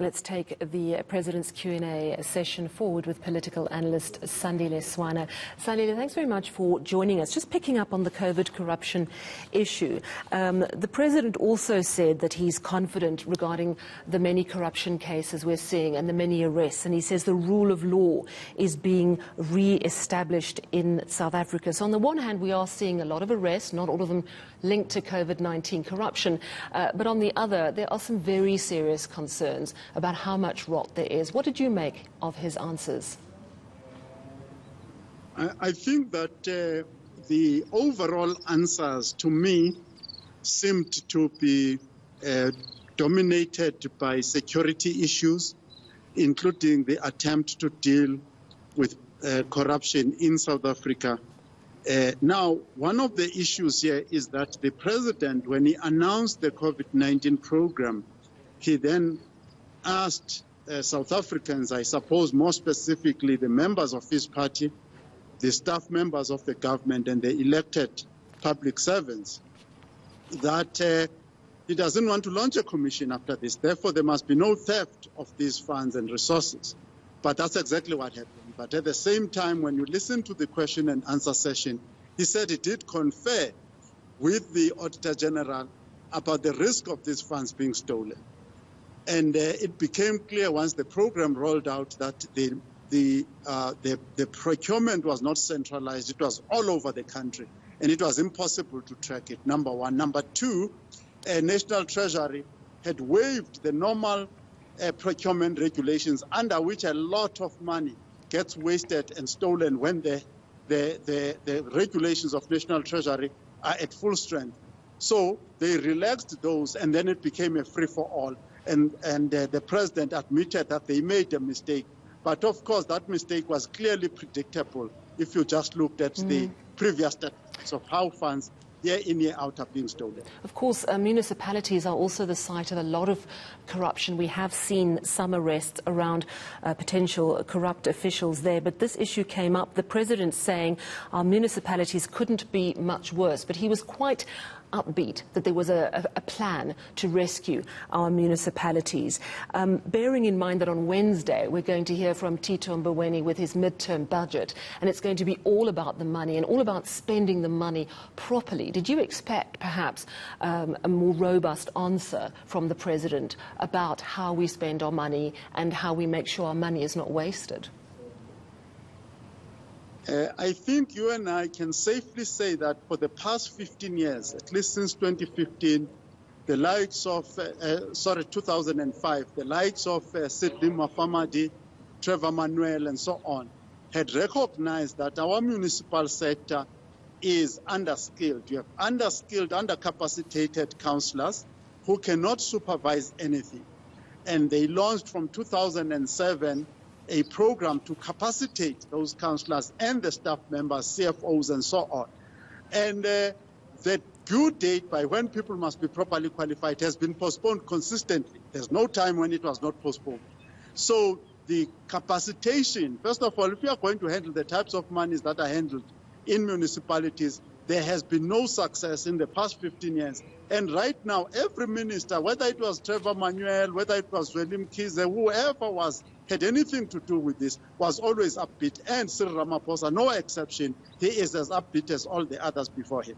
Let's take the President's Q&A session forward with political analyst Sandile Swana. Sandile, thanks very much for joining us. Just picking up on the COVID corruption issue, the President also said that he's confident regarding the many corruption cases we're seeing and the many arrests, and he says the rule of law is being re-established in South Africa. So on the one hand, we are seeing a lot of arrests, not all of them linked to COVID-19 corruption, but on the other, there are some very serious concerns about how much rot there is. What did you make of his answers? I think that the overall answers to me seemed to be dominated by security issues, including the attempt to deal with corruption in South Africa. Now, one of the issues here is that the President, when he announced the COVID-19 program, he then asked South Africans, I suppose more specifically the members of his party, the staff members of the government and the elected public servants, that he doesn't want to launch a commission after this. Therefore, there must be no theft of these funds and resources. But that's exactly what happened. But at the same time, when you listen to the question and answer session, he said he did confer with the Auditor General about the risk of these funds being stolen. And it became clear once the program rolled out that the procurement was not centralized. It was all over the country, and it was impossible to track it, number one. Number two, National Treasury had waived the normal procurement regulations under which a lot of money gets wasted and stolen when the regulations of National Treasury are at full strength. So they relaxed those, and then it became a free-for-all. And the President admitted that they made a mistake. But of course, that mistake was clearly predictable if you just looked at the previous statistics of how funds year in, year out are being stolen. Of course, municipalities are also the site of a lot of corruption. We have seen some arrests around potential corrupt officials there, but this issue came up. The President saying our municipalities couldn't be much worse, but he was quite upbeat that there was a plan to rescue our municipalities. Bearing in mind that on Wednesday we're going to hear from Tito Mboweni with his midterm budget, and it's going to be all about the money and all about spending the money properly. Did you expect perhaps a more robust answer from the President about how we spend our money and how we make sure our money is not wasted? I think you and I can safely say that for the past 15 years, at least since 2015, the likes of, 2005, the likes of Sydney Mafamadi, Trevor Manuel, and so on, had recognized that our municipal sector is underskilled. You have underskilled, undercapacitated councillors who cannot supervise anything. And they launched from 2007 a program to capacitate those councillors and the staff members, CFOs, and so on. And the due date by when people must be properly qualified has been postponed consistently. There's no time when it was not postponed. So the capacitation, first of all, if you are going to handle the types of monies that are handled in municipalities, there has been no success in the past 15 years. And right now, every minister, whether it was Trevor Manuel, whether it was Willem Kize, whoever had anything to do with this, was always upbeat. And Cyril Ramaphosa, no exception, he is as upbeat as all the others before him.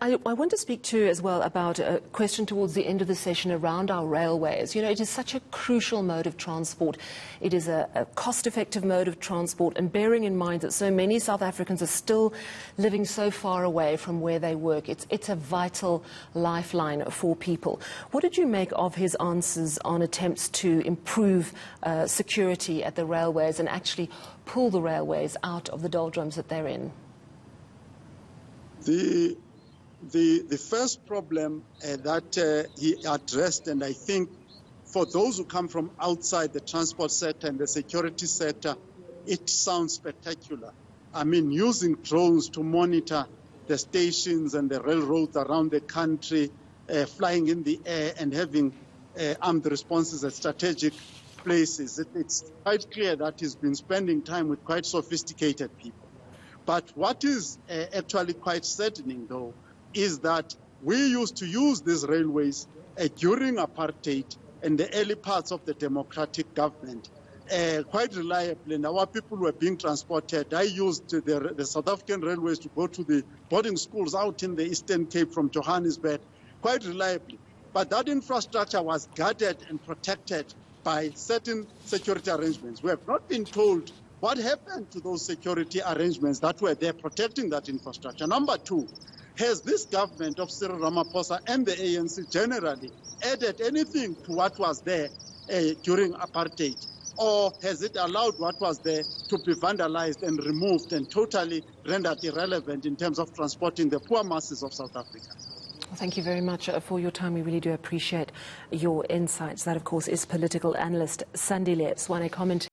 I want to speak to you as well about a question towards the end of the session around our railways. You know, it is such a crucial mode of transport. It is a cost-effective mode of transport, and bearing in mind that so many South Africans are still living so far away from where they work, it's a vital lifeline for people. What did you make of his answers on attempts to improve security at the railways and actually pull the railways out of the doldrums that they're in? The first problem that he addressed, and I think for those who come from outside the transport sector and the security sector, it sounds spectacular. I mean, using drones to monitor the stations and the railroads around the country, flying in the air and having armed responses at strategic places. It's quite clear that he's been spending time with quite sophisticated people. But what is actually quite saddening, though, is that we used to use these railways during apartheid in the early parts of the democratic government, quite reliably, and our people were being transported. I used the South African Railways to go to the boarding schools out in the Eastern Cape from Johannesburg, quite reliably. But that infrastructure was guarded and protected by certain security arrangements. We have not been told what happened to those security arrangements that were there protecting that infrastructure. Number two, has this government of Cyril Ramaphosa and the ANC generally added anything to what was there during apartheid? Or has it allowed what was there to be vandalized and removed and totally rendered irrelevant in terms of transporting the poor masses of South Africa? Well, thank you very much for your time. We really do appreciate your insights. That, of course, is political analyst Sandile Swana commenting.